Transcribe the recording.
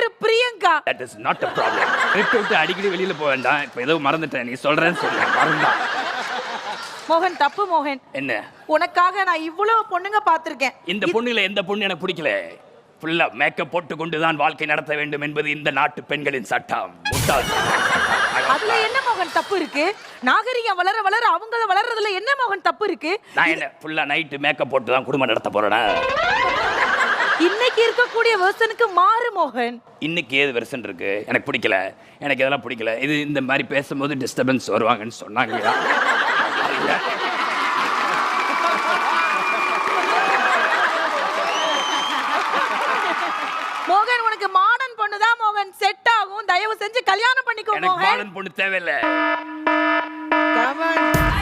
பேரு Priyanka. That is not a problem. விட்டு அடிக்கடி வெளியில போக வேண்டாம். இப்ப ஏதோ மறந்துட்டேன். நீ சொல்றேன்னு சொன்னேன். மறந்தா. மோகன் தப்பு மோகன். என்ன? உனக்காக நான் இவ்வளவு பொண்ணுங்க பார்த்திருக்கேன். இந்த பொண்ணுல எந்த பொண்ணு எனக்கு பிடிக்கல. ஃபுல்லா மேக்கப் போட்டு கொண்டுதான் வாழ்க்கை நடத்த வேண்டும் என்பது இந்த நாட்டு பெண்களின் சட்டம். அதுல என்ன மோகன் தப்பு இருக்கு? நாகரிகம் வளர வளர அவங்க வளர்றதுல என்ன மோகன் தப்பு இருக்கு? நான் என்ன ஃபுல்லா நைட் மேக்கப் போட்டு தான் குடும்பம் நடத்த போறேனா? இன்னைக்கு இருக்கக்கூடிய வெர்ஷனுக்கு மாறு மோகன். இன்னைக்கு ஏது வெர்ஷன் இருக்கு? எனக்கு பிடிக்கல. எனக்கு இதெல்லாம் பிடிக்கல. இது இந்த மாதிரி பேசும்போது டிஸ்டர்பன்ஸ் வருவாங்கன்னு சொன்னாங்க. மோகன் உனக்கு மாடர்ன் பொண்ணு தான் மோகன் செட் ஆகும். தயவு செஞ்சு கல்யாணம் பண்ணிக்கோ மோகன். எனக்கு மாடர்ன் பொண்ணு தேவையில்லை. கமன்